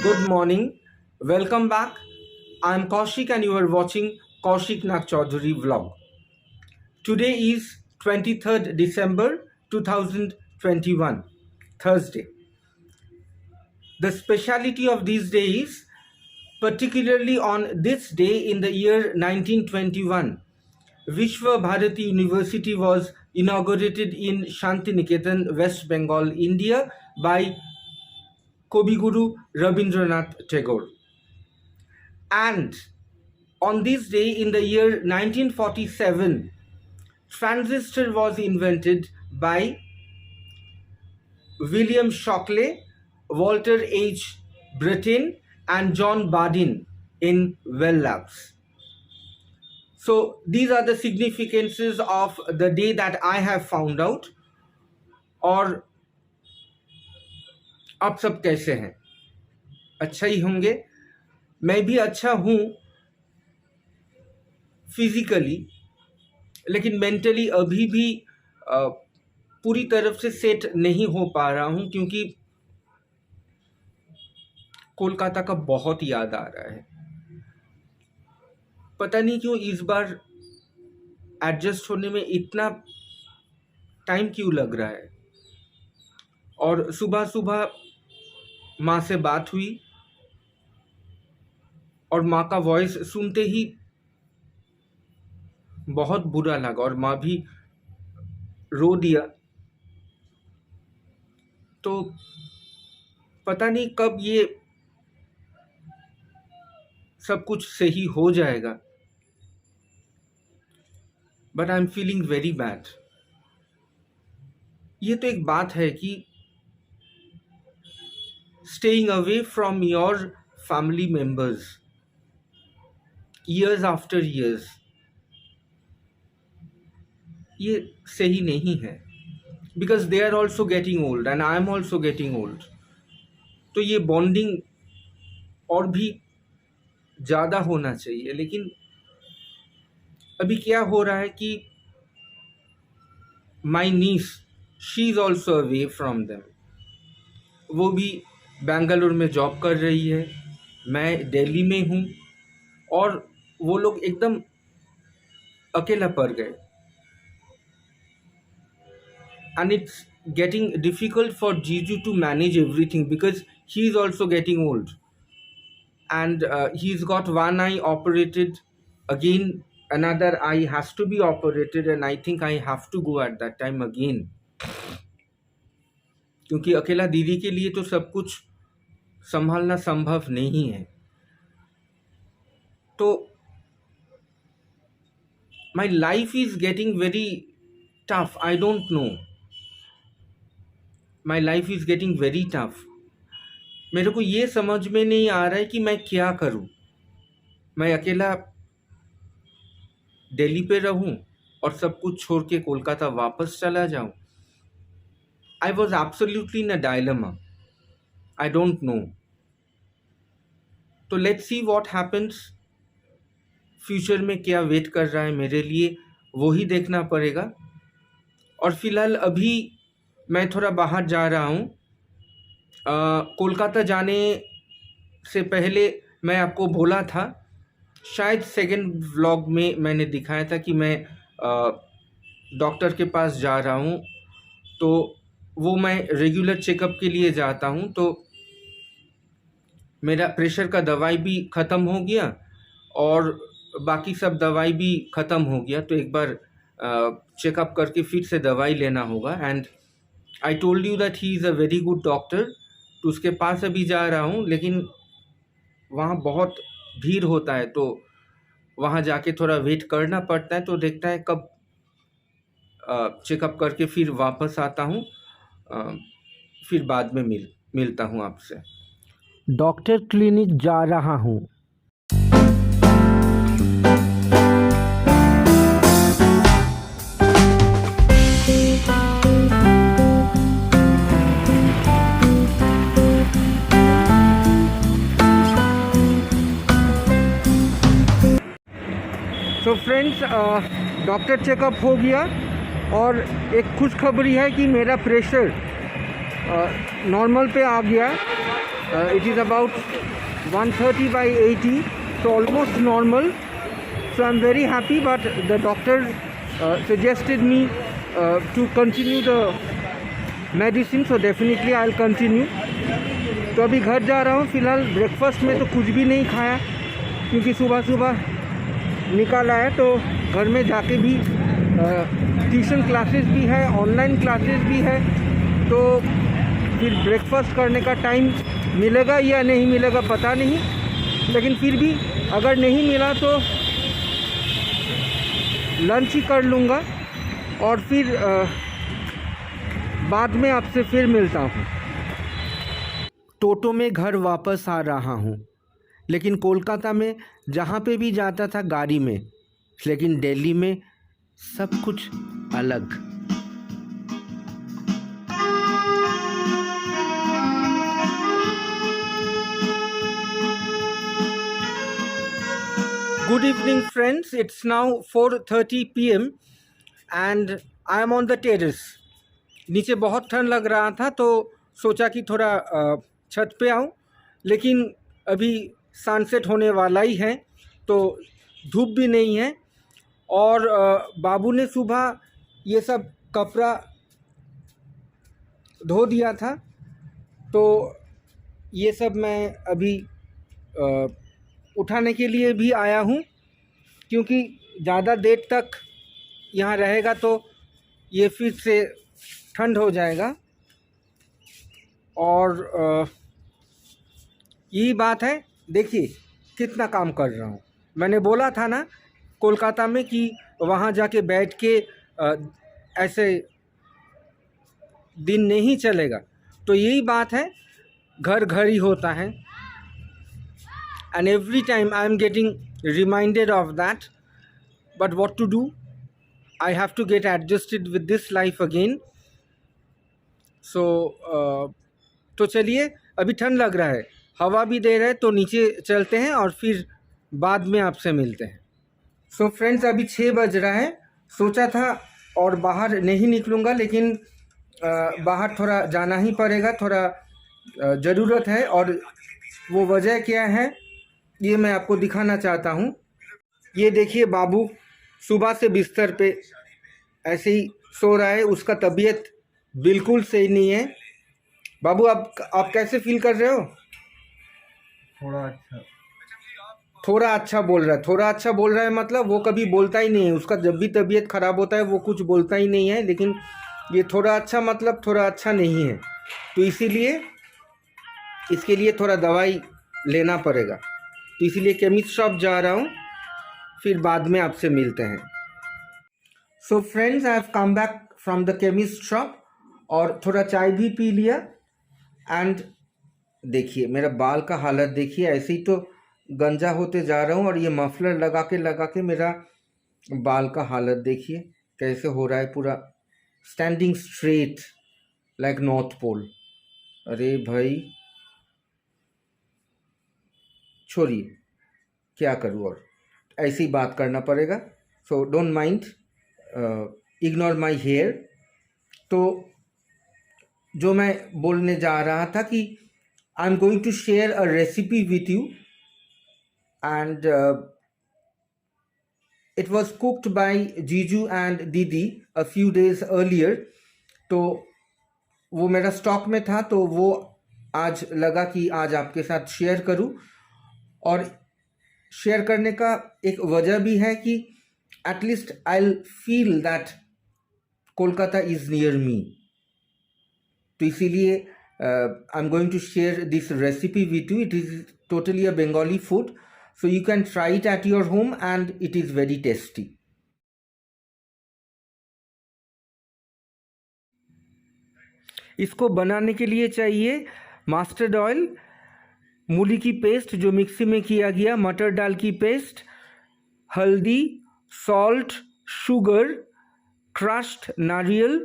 Good morning. Welcome back. I am Kaushik and you are watching Kaushik Nag Chaudhary vlog. Today is 23rd December 2021, Thursday. The speciality of these days, particularly on this day in the year 1921, Vishwa Bharati University was inaugurated in Shantiniketan, West Bengal, India by Kobiguru Rabindranath Tagore. And on this day in the year 1947, transistor was invented by William Shockley, Walter H. Brattain, and John Bardeen in Bell Labs. So these are the significances of the day that I have found out. और आप सब कैसे हैं? अच्छा ही होंगे. मैं भी अच्छा हूँ फिजिकली, लेकिन मेंटली अभी भी पूरी तरफ से सेट नहीं हो पा रहा हूँ क्योंकि कोलकाता का बहुत याद आ रहा है. पता नहीं क्यों इस बार एडजस्ट होने में इतना टाइम क्यों लग रहा है. और सुबह सुबह माँ से बात हुई और माँ का वॉइस सुनते ही बहुत बुरा लगा और माँ भी रो दिया. तो पता नहीं कब ये सब कुछ सही हो जाएगा, but I am feeling very bad. ये तो एक बात है कि staying away from your family members years after years, ये सही नहीं है. Because they are also getting old and I am also getting old. तो ये बॉन्डिंग और भी ज़्यादा होना चाहिए. लेकिन अभी क्या हो रहा है कि my niece, she is also away from them. वो भी बेंगलुरु में जॉब कर रही है, मैं दिल्ली में हूँ और वो लोग एकदम अकेला पड़ गए. And it's getting difficult for Jiju to manage everything because he is also getting old. And he's got one eye operated. Again, another eye has to be operated and I think I have to go at that time again. क्योंकि अकेला दीदी के लिए तो सब कुछ संभालना संभव नहीं है. तो my life is getting very tough. I don't know. My life is getting very tough. मेरे को ये समझ में नहीं आ रहा है कि मैं क्या करूं. मैं अकेला दिल्ली पे रहूं और सब कुछ छोड़ के कोलकाता वापस चला जाऊं. I was absolutely in a dilemma. I don't know. तो let's see what happens. Future में क्या वेट कर रहा है मेरे लिए वो ही देखना पड़ेगा. और फिलहाल अभी मैं थोड़ा बाहर जा रहा हूँ. कोलकाता जाने से पहले मैं आपको बोला था, शायद सेकंड व्लॉग में मैंने दिखाया था कि मैं डॉक्टर के पास जा रहा हूँ. तो वो मैं रेगुलर चेकअप के लिए जाता हूँ. तो मेरा प्रेशर का दवाई भी ख़त्म हो गया और बाकी सब दवाई भी ख़त्म हो गया. तो एक बार चेकअप करके फिर से दवाई लेना होगा. And I told you that he is a very good doctor. तो उसके पास अभी जा रहा हूँ, लेकिन वहाँ बहुत भीड़ होता है तो वहाँ जाके थोड़ा वेट करना पड़ता है. तो देखता है कब चेकअप करके फिर वापस आता हूँ. फिर बाद में मिलता हूँ आपसे. डॉक्टर क्लिनिक जा रहा हूँ. तो फ्रेंड्स, डॉक्टर चेकअप हो गया और एक खुशखबरी है कि मेरा प्रेशर नॉर्मल पे आ गया. It is about 130 by 80, so almost normal. So I'm very happy, but the doctor suggested me to continue the medicine, so definitely I'll continue. तो अभी घर जा रहा हूँ. फ़िलहाल ब्रेकफास्ट में तो कुछ भी नहीं खाया क्योंकि सुबह सुबह निकल आया. तो घर में जाके भी ट्यूशन क्लासेस भी है, ऑनलाइन क्लासेस भी है, तो फिर ब्रेकफास्ट करने का टाइम मिलेगा या नहीं मिलेगा पता नहीं. लेकिन फिर भी अगर नहीं मिला तो लंच ही कर लूँगा और फिर बाद में आपसे फिर मिलता हूँ. टोटो में घर वापस आ रहा हूँ, लेकिन कोलकाता में जहाँ पे भी जाता था गाड़ी में, लेकिन दिल्ली में सब कुछ अलग. Good evening friends, it's now 4:30 PM and I am on the terrace. नीचे बहुत ठंड लग रहा था तो सोचा कि थोड़ा छत पे आऊँ, लेकिन अभी सनसेट होने वाला ही है तो धूप भी नहीं है. और बाबू ने सुबह ये सब कपड़ा धो दिया था, तो ये सब मैं अभी उठाने के लिए भी आया हूँ क्योंकि ज़्यादा देर तक यहाँ रहेगा तो ये फिर से ठंड हो जाएगा. और यही बात है, देखिए कितना काम कर रहा हूँ. मैंने बोला था ना कोलकाता में कि वहाँ जाके बैठ के ऐसे दिन नहीं चलेगा, तो यही बात है, घर घर ही होता है. And every time I am getting reminded of that, but what to do? I have to get adjusted with this life again. So तो चलिए, अभी ठंड लग रहा है, हवा भी दे रहा है, तो नीचे चलते हैं और फिर बाद में आपसे मिलते हैं. सो फ्रेंड्स, अभी 6 बज रहा है. सोचा था और बाहर नहीं निकलूँगा, लेकिन बाहर थोड़ा जाना ही पड़ेगा, थोड़ा ज़रूरत है. और वो वजह क्या है ये मैं आपको दिखाना चाहता हूँ. ये देखिए, बाबू सुबह से बिस्तर पे ऐसे ही सो रहा है, उसका तबीयत बिल्कुल सही नहीं है. बाबू आप कैसे फील कर रहे हो? थोड़ा अच्छा बोल रहा है. थोड़ा अच्छा बोल रहा है मतलब वो कभी बोलता ही नहीं है. उसका जब भी तबीयत ख़राब होता है वो कुछ बोलता ही नहीं है, लेकिन ये थोड़ा अच्छा मतलब थोड़ा अच्छा नहीं है. तो इसीलिए इसके लिए थोड़ा दवाई लेना पड़ेगा. तो इसीलिए केमिस्ट शॉप जा रहा हूँ, फिर बाद में आपसे मिलते हैं. So friends, I have come back from the chemist shop और थोड़ा चाय भी पी लिया. एंड देखिए मेरा बाल का हालत देखिए, ऐसे ही तो गंजा होते जा रहा हूँ और ये मफलर लगा के मेरा बाल का हालत देखिए कैसे हो रहा है, पूरा standing straight like north pole. अरे भाई छोड़िए, क्या करूँ, और ऐसी ही बात करना पड़ेगा. So don't mind, ignore my hair. तो जो मैं बोलने जा रहा था कि I am going to share a recipe with you and it was cooked by जीजू एंड दीदी अ फ्यू डेज अर्लियर. तो वो मेरा स्टॉक में था, तो वो आज लगा कि आज आपके साथ शेयर करूं. और शेयर करने का एक वजह भी है कि at least I will feel that Kolkata is near me. तो इसीलिए I am going to share this recipe with you. It is totally a Bengali food, so you can try it at your home and it is very tasty. इसको बनाने के लिए चाहिए mustard oil, मूली की paste जो मिक्सी में किया गया, मटर दाल की पेस्ट, हल्दी, सॉल्ट, शुगर, क्रश्ड नारियल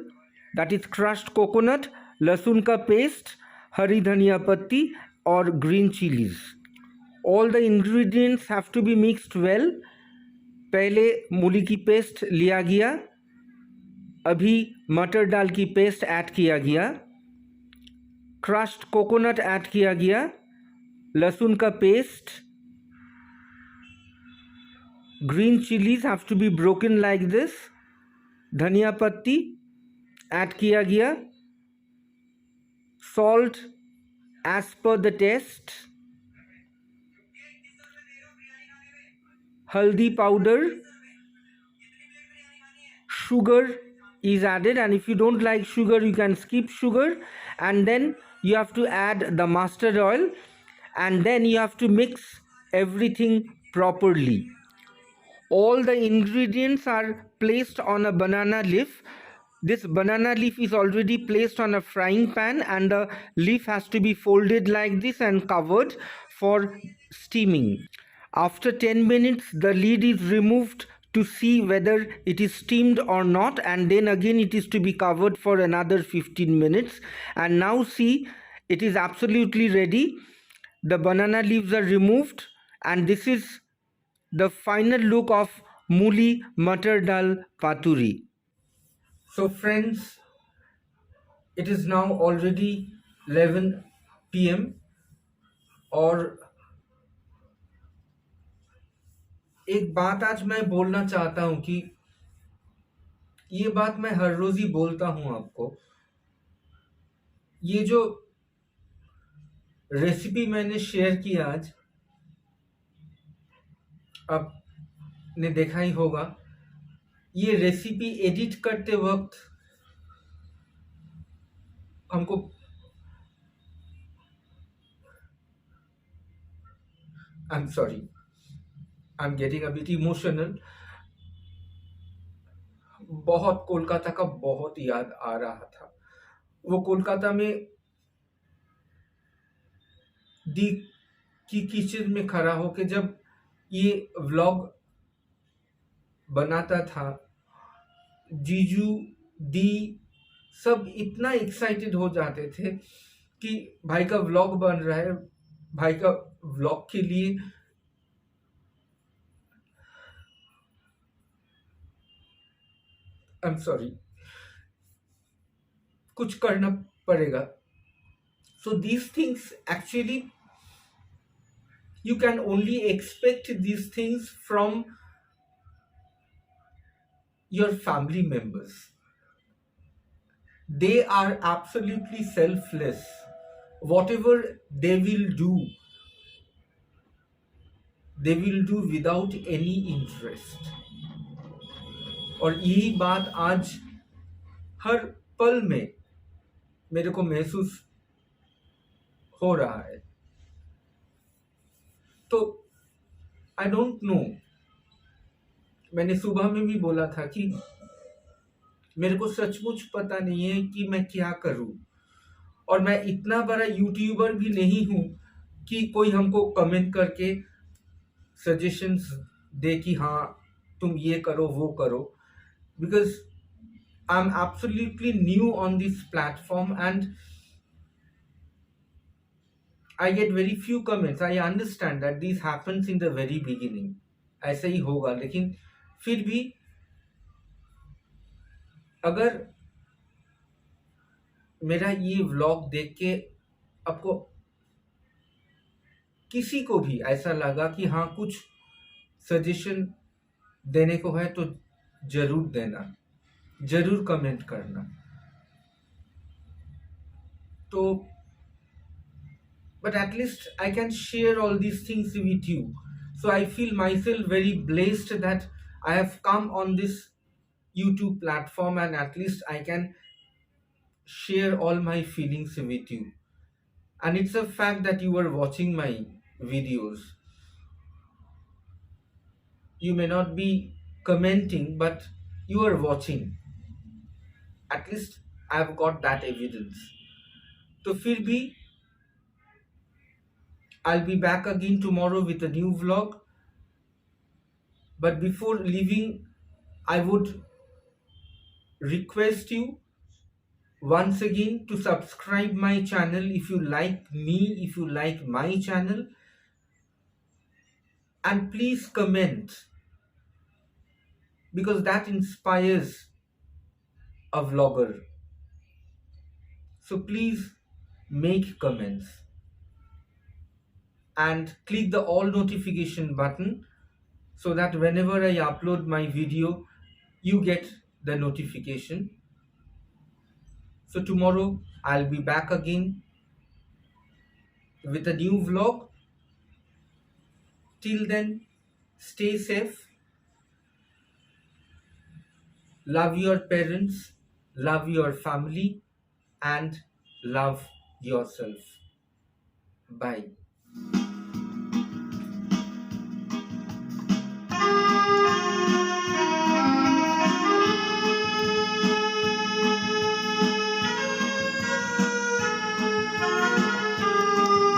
दैट इज क्रश्ड कोकोनट, लहसुन का पेस्ट, हरी धनिया पत्ती और green chillies. All the ingredients have to be mixed well. पहले मूली की पेस्ट लिया गया, अभी मटर दाल की पेस्ट ऐड किया गया. क्रश्ड कोकोनट ऐड किया गया, लहसुन का paste, green chillies have to be broken like this, धनिया पत्ती ऐड किया गया, salt as per the taste, haldi powder, sugar is added, and if you don't like sugar you can skip sugar, and then you have to add the mustard oil, and then you have to mix everything properly. All the ingredients are placed on a banana leaf. This banana leaf is already placed on a frying pan, and the leaf has to be folded like this and covered for steaming. After 10 minutes, the lid is removed to see whether it is steamed or not, and then again it is to be covered for another 15 minutes. And now see, it is absolutely ready. The banana leaves are removed, and this is the final look of Muli Matar Dal Paturi. So friends, it is now already 11 p.m. और एक बात आज मैं बोलना चाहता हूं कि ये बात मैं हर रोज ही बोलता हूं आपको। ये जो रेसिपी मैंने शेयर की आज, आपने देखा ही होगा, ये रेसिपी एडिट करते वक्त हमको I am sorry, I am getting a bit emotional. बहुत कोलकाता का बहुत याद आ रहा था। वो कोलकाता में दी की किचन में खड़ा होके जब ये व्लॉग बनाता था, जीजू दी सब इतना एक्साइटेड हो जाते थे कि भाई का व्लॉग बन रहा है, भाई का व्लॉग के लिए आई एम सॉरी, कुछ करना पड़ेगा। So these things actually, you can only expect these things from your family members. They are absolutely selfless. Whatever they will do without any interest. और यही बात आज हर पल में मेरे को महसूस हो रहा है। तो आई डोंट नो, मैंने सुबह में भी बोला था कि मेरे को सचमुच पता नहीं है कि मैं क्या करूं, और मैं इतना बड़ा यूट्यूबर भी नहीं हूं कि कोई हमको कमेंट करके सजेशंस दे कि हाँ तुम ये करो वो करो, because I am absolutely new on this platform and I get very few comments. I understand that this happens in the very beginning. ऐसा ही होगा, लेकिन फिर भी अगर मेरा ये व्लॉग देख के आपको किसी को भी ऐसा लगा कि हाँ कुछ सजेशन देने को है तो जरूर देना, जरूर कमेंट करना। तो but at least I can share all these things with you. So I feel myself very blessed that I have come on this YouTube platform, and at least I can share all my feelings with you. And it's a fact that you are watching my videos. You may not be commenting, but you are watching. At least I've got that evidence. So फिर भी I'll be back again tomorrow with a new vlog. But before leaving, I would request you once again to subscribe my channel if you like me, if you like my channel, and please comment, because that inspires a vlogger. So please make comments, and click the all notification button so that whenever I upload my video, you get the notification. So tomorrow I'll be back again with a new vlog. Till then, stay safe, love your parents, love your family, and love yourself. Bye.